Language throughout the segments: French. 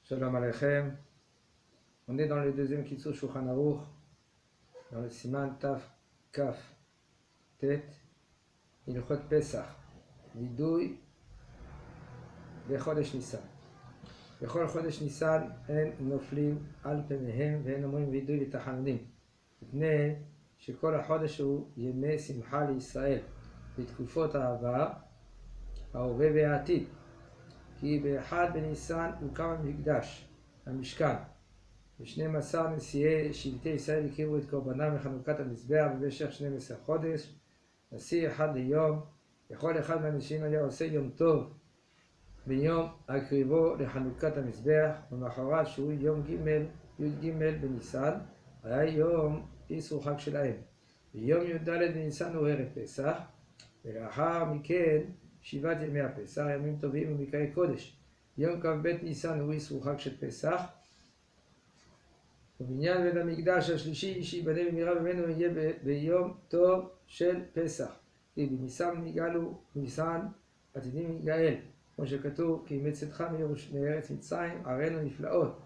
Shalom Aleichem. On est dans le deuxième Kitzur Shulchan Aruch, dans le Siman Taf Kaf Tet, Ilchot Pesach, Vidui, Bechodesh Nisan. בכל חודש ניסן אין נופלים על פניהם ואין אומרים וידוי ותחנונים, מפני שכל החודש הוא ימי שמחה לישראל בתקופות העבר, ההווה והעתיד. כי באחד בניסן הוקם המקדש, המשכן, ו12 נשיאי שבטי ישראל הקריבו את קורבנם לחנוכת המזבח במשך 12 חודש, נשיא אחד ליום, וכל אחד מהאנשים היה עושה יום טוב ביום הקריבו לחנוכת המזבח, ומחרת שהוא יום י"ג בניסן, היה יום איסור חג שלהם. ביום י"ד בניסן הוא ערב פסח, ולאחר מכן 7 ימי הפסח, ימים טובים ומקראי קודש. יום כ"ב ניסן הוא איסור חג של פסח, ובניין בית המקדש השלישי שיבנה במהרה ממנו יהיה ביום טוב של פסח. כי בניסן נגאלו, בניסן עתידים להיגאל. כמו שכתוב, כי מצאתך מארץ מצרים, ערינו נפלאות.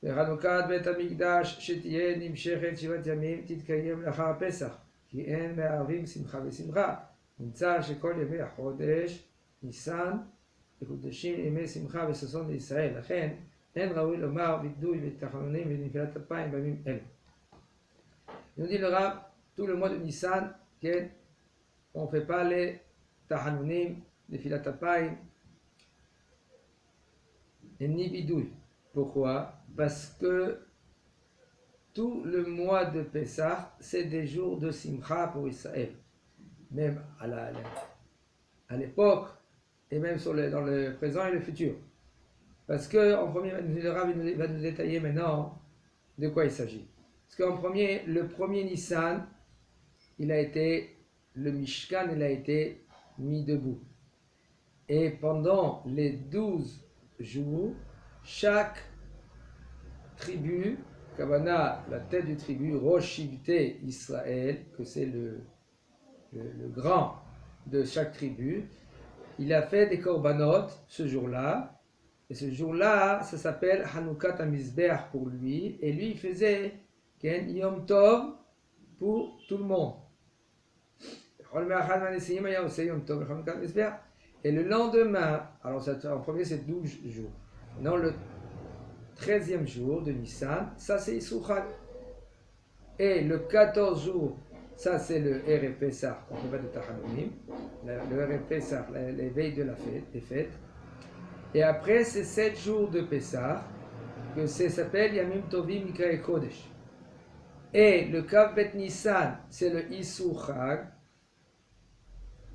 וחנוכת בית המקדש שתהיה נמשכת 7 ימים תתקיים לאחר הפסח, כי אין מערבים שמחה ושמחה. נמצא שכל ימי החודש ניסן מקודשים ימי שמחה וששון לישראל. לכן אין ראוי לומר וידוי ותחנונים ונפילת אפיים בימים אלה. nous dit le Rav, tout le mois de Nissan, on ne fait pas les tahanunim, les filat apayim, et ni bidouille. Pourquoi? Parce que tout le mois de Pessah, c'est des jours de Simcha pour Israël. Même à l'époque, et même dans le présent et le futur. Parce que, en premier, le Rav va nous détailler maintenant de quoi il s'agit. Parce qu'en premier, le premier Nissan, le Mishkan, il a été mis debout. Et pendant les 12 jours, chaque tribu, Kavana, la tête du tribu, Rosh Shivte Israël, que c'est le grand de chaque tribu, il a fait des korbanot ce jour-là. Et ce jour-là, ça s'appelle Hanoukat HaMizbeach pour lui. Et lui, il faisait Yom Tov pour tout le monde. Et le lendemain, alors en premier c'est 12 jours. Non, le 13e jour de Nissan, ça c'est Issouchak. Et le 14 jour, ça c'est le Erev Pesach, on ne fait pas de Tachanunim. Le Erev Pesach, les veilles de la fête, des fêtes. Et après, c'est 7 jours de Pesach, que ça s'appelle Yamim Tovim Mikra Kodesh. Et le Kavbet Nissan, c'est le Issur Chag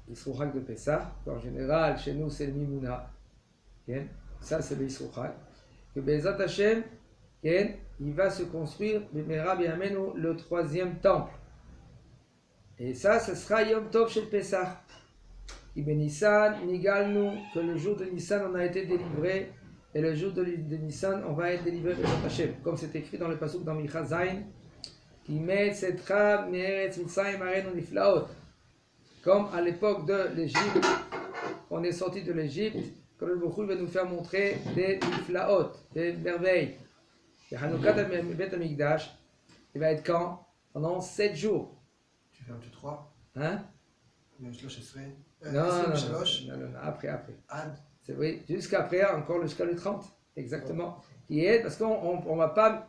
de Pesach. En général, chez nous, c'est le Mimouna. Ça, c'est le Issur Chag. Que Bezat Hashem, il va se construire, le 3e temple. Et ça, ce sera Yom Tov chez Pesach. Nissan, Nigalnu, que le jour de Nissan on a été délivré, et le jour de Nissan on va être délivré de Hashem, comme c'est écrit dans le pasuk dans Micha Zayin, qui met cette rab me'eretz Mitzrayim arenu niflaot, comme à l'époque de l'Égypte, on est sorti de l'Égypte, que le Bokhu va nous faire montrer des niflaot, des merveilles. Et Hanoukat Bet Hamikdash, il va être quand? Pendant 7 jours. Tu fais un 3 Hein? Non, après. C'est oui, jusqu'après, jusqu'à le 30, exactement. Qui est, parce qu'on ne va pas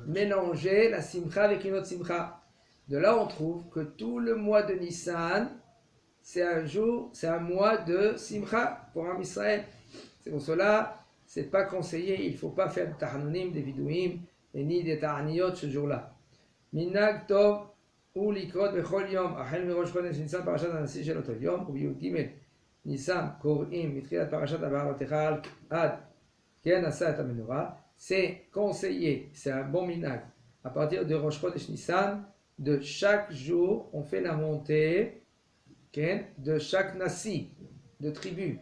mélanger la simcha avec une autre simcha. De là, on trouve que tout le mois de Nissan, c'est un mois de simcha pour un Israël. C'est pour cela, c'est pas conseillé, il ne faut pas faire de tahanunim, des vidouim, et ni des tahaniyot ce jour-là. Minag tov, ou likrot bechol yom, achel mirosh chodesh Nissan parashat הנשיא של אותו יום, ובי"ג ניסן קוראים מתחילת פרשת הבעלותיך עד כן עשה את המנורה. C'est conseillé, c'est un bon minag. À partir de Rosh Chodesh Nissan, de chaque jour, on fait la montée de chaque nasi, de tribu.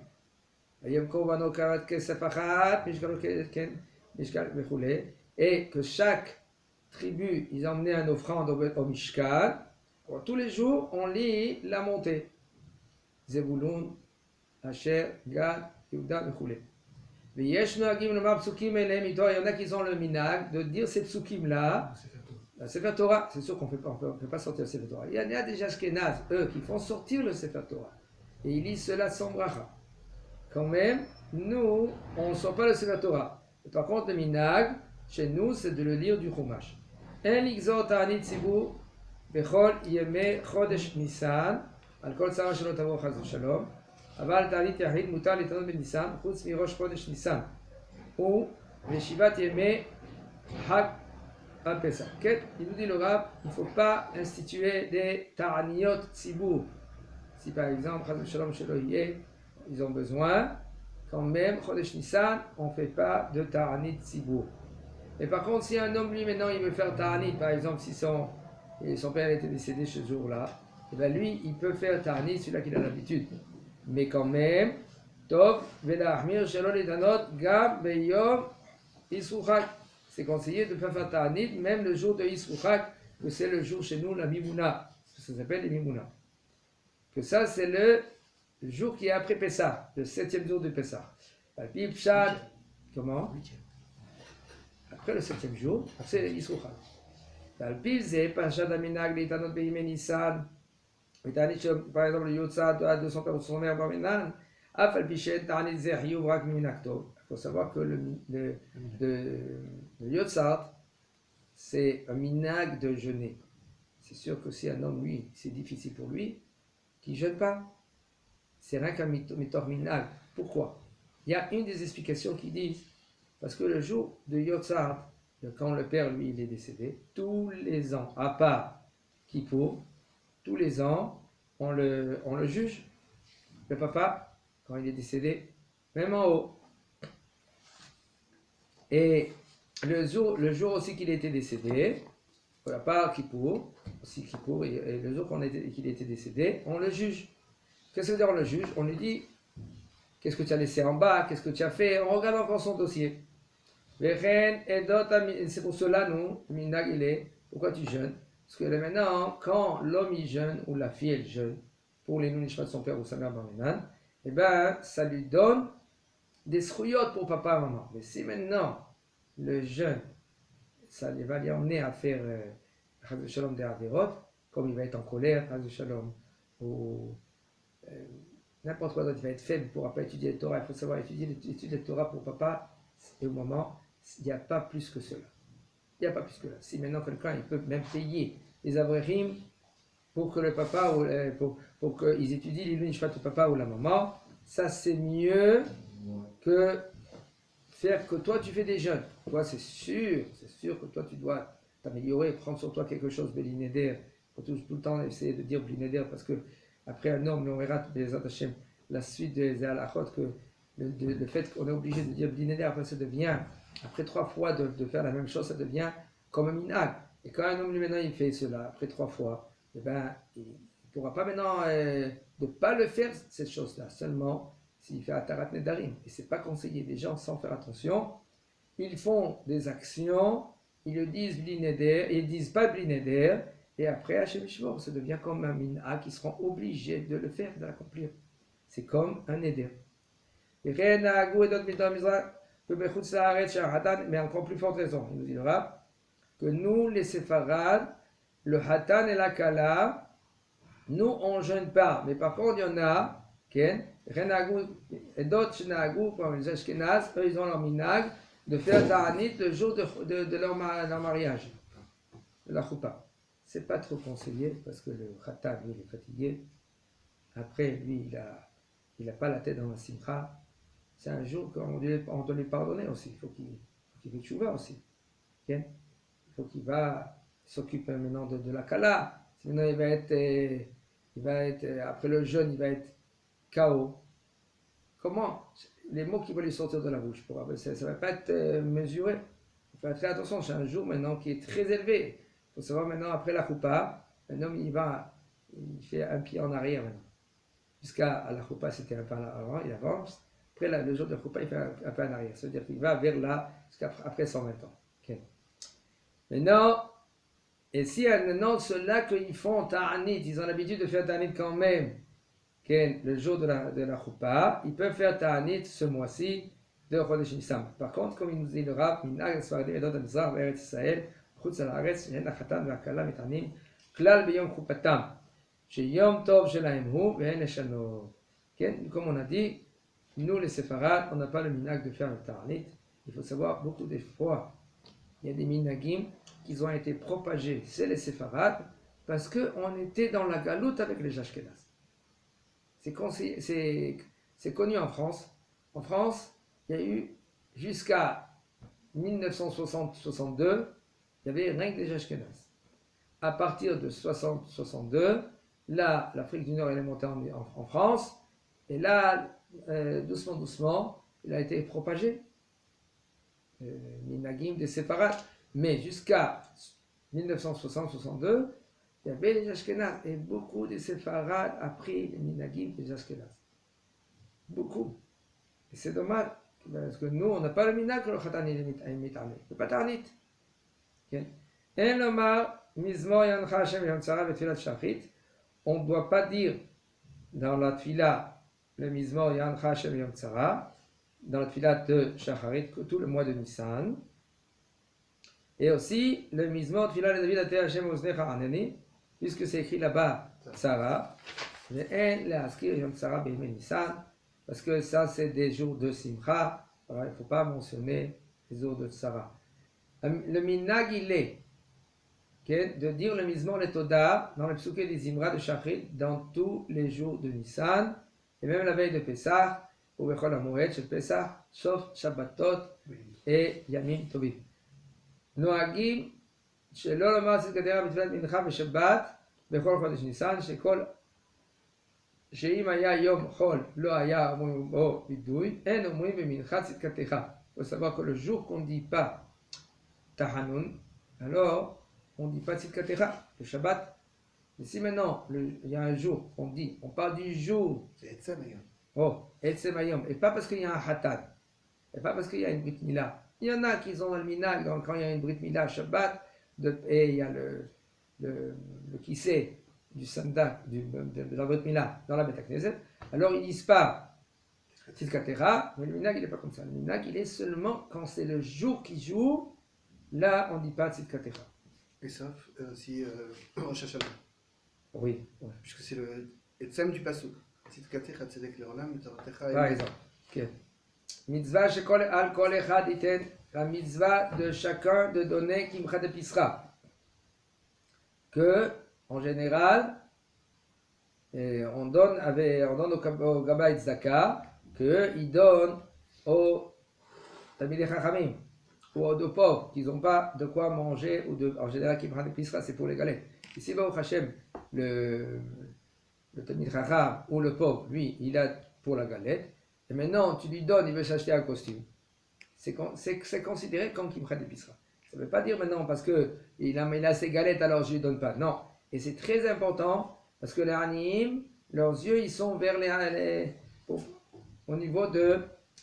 Yom Korbanot Karat Kesef Achat, Mishkal Bechule, et que chaque tribu, ils emmenaient une offrande au Mishkan. Tous les jours, on lit la montée. Zebulun, Asher, Gad, Yehuda, Bechule. Il y en a qui ont le minag de dire ces psukim-là, la Sefer Torah. C'est sûr qu'on ne peut pas sortir le Sefer Torah. Il y a des Ashkenaz, eux, qui font sortir le Sefer Torah. Et ils lisent cela sans bracha. Quand même, nous, on ne sort pas le Sefer Torah. Et par contre, le minag, chez nous, c'est de le lire du Chumash. En ligzot ta'anit tzibur bechol yemei chodesh Nisan, al kol tzara shelo tavo chas v'shalom, אבל תענית יחיד מותר להתענות בניסן חוץ מראש חודש ניסן וישיבת ימי חג הפסח. כן, il nous dit le Rav, il ne faut pas instituer des ta'aniyot tzibur. Si par exemple, chas v'shalom shelo yeh, ils ont besoin, quand même, chodesh Nisan, on ne fait pas de ta'anit tzibur. Et par contre, si un homme, lui, maintenant, il veut faire ta'anit, par exemple, si son père était décédé ce jour-là, et bien lui, il peut faire ta'anit, celui-là qu'il a l'habitude. Mais quand même, Tov, Velahmir, Shalom, Etanot, Gab, Beyom, Isruchak. C'est conseillé de faire ta'anit, même le jour de Isruchak, que c'est le jour chez nous, la Mimouna. Ça s'appelle les Mimouna. Que ça, c'est le jour qui est après Pessah, le 7e jour de Pessah. La Pipchat, comment? Après le 7e jour, c'est Isruchak. La Pipzé, Pachat Aminag, Etanot, Beyim, Nissan. Par exemple, le Yotzad de son père ou de son mère, Barmenan, Afal Pichet, Ta'anit Zerhiou, Brak Minakto. Il faut savoir que le Yotzad, c'est un minag de jeûner. C'est sûr que si un homme, lui, c'est difficile pour lui, qu'il ne jeûne pas. C'est rien qu'un mitor minag. Pourquoi? Il y a une des explications qui dit, parce que le jour de Yotzad, quand le père, lui, il est décédé, tous les ans, à part Kippour, tous les ans, on le juge, le papa, quand il est décédé, même en haut. Et le jour aussi qu'il était décédé, à part Kippour, et le jour qu'il était décédé, on le juge. Qu'est-ce que veut dire on le juge? On lui dit, qu'est-ce que tu as laissé en bas, qu'est-ce que tu as fait, on regarde encore son dossier. C'est pour cela, nous, Minag, il est, pourquoi tu jeûnes? Parce que maintenant, quand l'homme il jeûne, ou la fille elle jeûne, pour les nounishma de son père ou sa mère Barmenan, eh ben, ça lui donne des srouillottes pour papa et maman. Mais si maintenant, le jeûne, ça va lui emmener à faire Shalom des Averot, comme il va être en colère, Shalom, ou n'importe quoi d'autre, il va être faible pour pas étudier le Torah. Il faut savoir étudier le Torah pour papa et au moment, il n'y a pas plus que cela. Il n'y a pas plus que là. Si maintenant quelqu'un il peut même payer les avrechim pour que le papa pour qu'ils étudient les lunishmat du papa ou la maman, ça c'est mieux que faire que toi tu fais des jeûnes. Toi c'est sûr que toi tu dois t'améliorer, prendre sur toi quelque chose de l'inéder. Il faut tout le temps essayer de dire l'inéder parce que après un homme, on verra la suite des halachot que le fait qu'on est obligé de dire l'inéder après ça devient après 3 fois de faire la même chose, ça devient comme un minag. Et quand un homme, lui, maintenant, il fait cela, après 3 fois, eh ben, il ne pourra pas maintenant ne pas le faire, cette chose-là, seulement s'il fait Atarat Nedarim. Et ce n'est pas conseillé. Les gens, sans faire attention, ils font des actions, ils le disent Blineder, ils ne disent pas Blineder, et après, Hachem Shvor, ça devient comme un minag, ils seront obligés de le faire, de l'accomplir. C'est comme un Neder. Mais encore plus forte raison, il nous dira que nous, les séfarades, le hatan et la kala, nous on ne jeûne pas, mais par contre il y en a, et d'autres comme les ashkenaz, eux ils ont leur minag de faire ta'anit le jour de leur mariage, de la choupa. C'est pas trop conseillé parce que le hatan lui il est fatigué, après lui il a pas la tête dans la simcha. C'est un jour qu'on doit lui pardonner aussi. Il faut qu'il fait tchouva aussi. Il faut qu'il s'occupe maintenant de la kala. Sinon, il va être, après le jeûne, il va être KO. Comment? Les mots qui vont lui sortir de la bouche. Ça ne va pas être mesuré. Il faut faire très attention. C'est un jour maintenant qui est très élevé. Il faut savoir maintenant, après la choupa, un homme, il fait un pied en arrière maintenant. Jusqu'à la choupa, c'était un pas avant, il avance. Après, le jour de Choupa, il fait un peu en arrière. C'est-à-dire qu'il va vers là, jusqu'après 120 ans. Okay. Maintenant, et si maintenant ceux-là qu'ils font ta'anit, ils ont l'habitude de faire ta'anit quand même, okay, le jour de la Choupa, ils peuvent faire ta'anit ce mois-ci, de Chodesh Nissan. Par contre, comme il nous dit le Rav, Minag Sfaradim Edot HaMizrach Eretz Israël, Chutz Haaretz, She'en HaChatan VeHaKala Mitanim, Klal B'Yom Chupatam, Sheyom Tov Shelahem Hu Ve'en Eshano. Comme on a dit, nous les séfarades, on n'a pas le minag de faire le ta'anit. Il faut savoir, beaucoup des fois, il y a des minagim qui ont été propagés, c'est les séfarades, parce qu'on était dans la galoute avec les ashkénazes. C'est connu en France. En France, il y a eu jusqu'à 1960-62, il y avait rien que des ashkénazes. À partir de 60-62, là, l'Afrique du Nord elle est montée en France, et là, doucement, il a été propagé. Minagim des séfarades. Mais jusqu'à 1960-62, il y avait les ashkénazes, et beaucoup des séfarades a pris les minagim des ashkénazes. Beaucoup. Et c'est dommage, parce que nous, on n'a pas le minag que le khatan il est mit'amé. Le pas ta'anit. En lomar, mizmor yancha Hashem yom tzara v'tfilat shachrit. On ne doit pas dire dans la tfila le mizmor yancha Hashem yom tzara, dans la tfila de shacharit, tout le mois de Nissan. Et aussi le mizmor tfila de David até Hashem oznecha aneni, puisque c'est écrit là-bas tzara, mais en l'askir yom tzara be'imei Nissan, parce que ça c'est des jours de simcha, alors il ne faut pas mentionner les jours de tzara. Le minag il est de dire le mizmor le toda dans le psuké des Zimra de Shachrit dans tous les jours de Nissan, et même la veille de Pessah, ou Bechol HaMoed של Pessah, sauf Shabbatot et Yamim Tovim. נוהגים שלא לומר צדקת תורה בתפילת מנחה ושבת בכל חודש ניסן, שאם היה יום חול לא היה אומרים בו וידוי, אין אומרים במנחה צדקתך. Il faut savoir que le jour qu'on ne dit pas Tahanun, alors on ne dit pas Tzidkatecha, le Shabbat. Mais si maintenant il y a un jour, on parle du jour. C'est Etzem Ayom. Oh, Etzem Ayom. Et pas parce qu'il y a un Hatan, et pas parce qu'il y a une Brit Mila. Il y en a qui ont dans le minag, quand il y a une Brit Mila Shabbat, et il y a le kissé du Sandak, de la Brit Mila dans la Beth Knesset, alors ils ne disent pas Tzidkatecha, mais le minag il n'est pas comme ça. Le minag il est seulement quand c'est le jour qui joue, là on ne dit pas Tzidkatecha. Et sauf si Rosh Hashanah. Oui. Ouais. Puisque c'est le Etzem du Pasuk. Tzidkatecha tzedek le'olam, Torah. Par exemple. Okay. Mitzvah shekol al kol echad iten, la mitzvah de chacun de donner kimcha de pisra. Que, en général, on donne au Gabbai Tzedaka, qu'il donne aux Talmidei Chachamim, ou aux pauvres qui n'ont pas de quoi manger, en général, kimcha de pisra, c'est pour les galettes. Ici, Baruch Hashem, le Talmid Chacham ou le pauvre, lui, il a pour la galette. Et maintenant, tu lui donnes, il veut s'acheter un costume. C'est considéré comme kimcha d'épicerie. Ça ne veut pas dire maintenant parce qu'il a ses galettes, alors je ne lui donne pas. Non. Et c'est très important parce que les Hanim, leurs yeux, ils sont vers au niveau de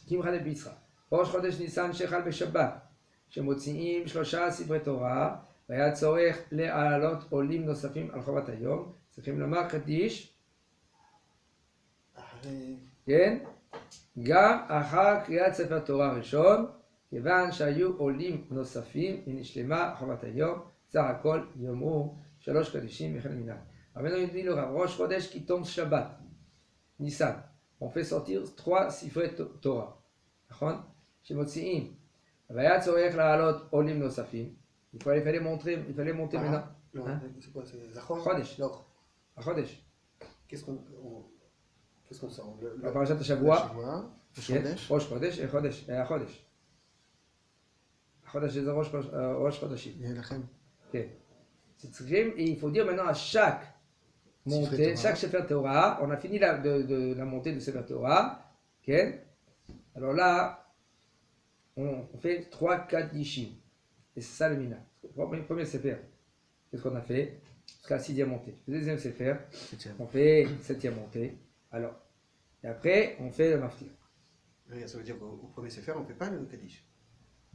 kimcha d'épicerie. Rosh Chodesh Nissan Shechal Beshabbat, Shemotziim Shlosha Sifrei Torah, והיה צורך להעלות עולים נוספים על חובת היום, צריכים לומר קדיש, כן? גם אחר קריאת ספר תורה ראשון, כיוון שהיו עולים נוספים ונשלמה חובת היום, סך הכל יאמרו 3 קדישים וכן מנהג. רבנו ידידי לרב, ראש חודש כי tombe שבת, ניסן, on fait sortir 3 ספרי תורה, נכון? שמוציאים, והיה צורך להעלות עולים נוספים, il fallait monter maintenant. Non, hein? C'est quoi? C'est Zachor? Chodesh. Chodesh. Qu'est-ce qu'on sort? La parashat de Shavua. Rosh Chodesh et Chodesh. Et Chodesh. Chodesh c'est Rosh Chodeshim. Et il faut dire maintenant à chaque montée, chaque Sefer Torah, on a fini de la montée de Sefer Torah. Okay? Alors là, on fait 3-4 yishim. Et c'est ça le minag. Le premier sefer, qu'est-ce qu'on a fait? Jusqu'à la 6e montée. Le deuxième sefer, on fait 7e montée. Alors, et après, on fait le maftir. Ça veut dire qu'au premier sefer, on ne fait pas le Kaddish.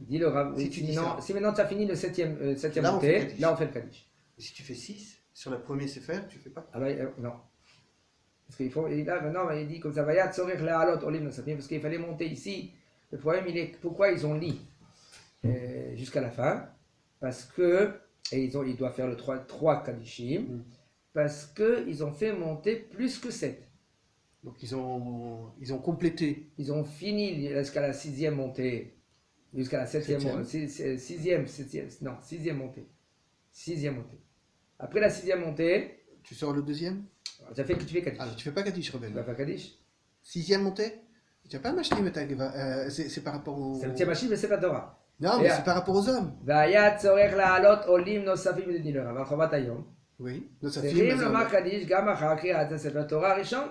Dis le Rav, si maintenant tu as fini le 7e montée, là on fait le Kaddish. Et si tu fais 6, sur le premier sefer, tu ne fais pas? Ah bah non. Parce qu'il faut, là maintenant, il dit comme ça, parce qu'il fallait monter ici Le problème, il est pourquoi ils ont lit jusqu'à la fin. Parce que, et ils doivent faire le 3 Kadishim, parce qu'ils ont fait monter plus que 7. Donc ils ont complété. Ils ont fini jusqu'à la 6e montée, jusqu'à la 7e montée, 6e montée. 6e montée. Après la 6e montée, Tu sors le deuxième? tu fais Kaddish. Ah, tu fais pas Kaddish, Rebelle. Tu vas faire Kaddish. 6e montée? Tu n'as pas Mashlim et c'est par rapport aux... C'est le Tiamashim, mais c'est pas Torah. Non, mais c'est par rapport aux hommes. והיה צורך להעלות עולים נוספים לדין אבל חובת היום. Oui. Nos צריכים לומר קדיש גם אחר קריאת הספר תורה הראשון,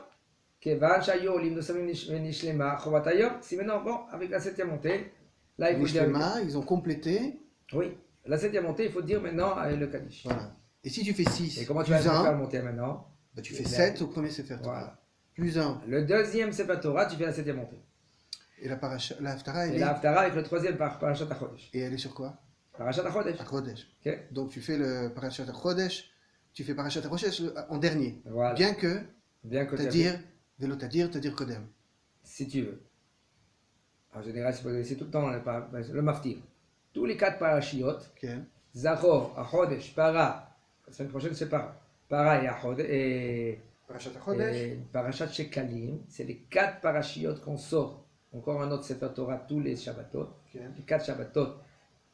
כיוון שהיו עולים נוספים ונשלמה חובת היום. Si maintenant, bon, avec la 7e montée, là il faut dire... Ils ont complété. Oui, la 7e montée, il faut dire maintenant le Kaddish. Voilà. Et si tu fais 6 Et comment tu vas faire monter maintenant? Bah, tu fais 7 au premier Sefer Torah. Voilà. Plus 1. Le deuxième Sefer Torah, tu fais la 7e montée. Et la Haftara, elle Et est... la Haftara avec le troisième Parashat HaChodesh. Et elle est sur quoi? Parashat HaChodesh. HaChodesh. Okay. Donc tu fais le Parashat HaChodesh, tu fais Parashat HaChodesh en dernier. Voilà. Bien que c'est-à-dire, Tadir Kodem. si tu veux. En général, c'est tout le temps le maftir. Tous les 4 parashiot, Okay. Zachor, HaChodesh, Para, la semaine prochaine c'est Para et Parashat HaChodesh. et Parashat Shekalim, c'est les 4 parashiot qu'on sort. Encore un autre Sefer Torah tous les Shabbatot. Okay. Les 4 Shabbatot,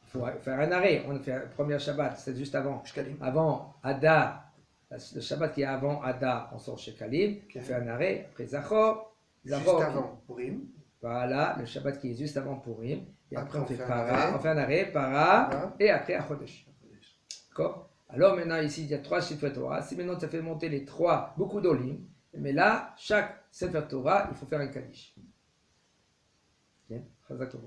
il faut faire un arrêt. On fait le premier Shabbat, c'est juste avant. Shekalim. Avant Hadar, le Shabbat qui est avant Hadar, on sort Shekalim. Okay. On fait un arrêt. Après Zachor. Juste avant Purim. Voilà, le Shabbat qui est juste avant Purim. Et après on fait un Para. arrêt. On fait un arrêt, Para. Voilà. Et après Achodesh. D'accord? Alors maintenant ici il y a 3 Sefer Torah. Si maintenant ça fait monter les 3, beaucoup d'olim. Mais là, chaque Sefer Torah, il faut faire un Kaddish. Bien, Chazak Torah.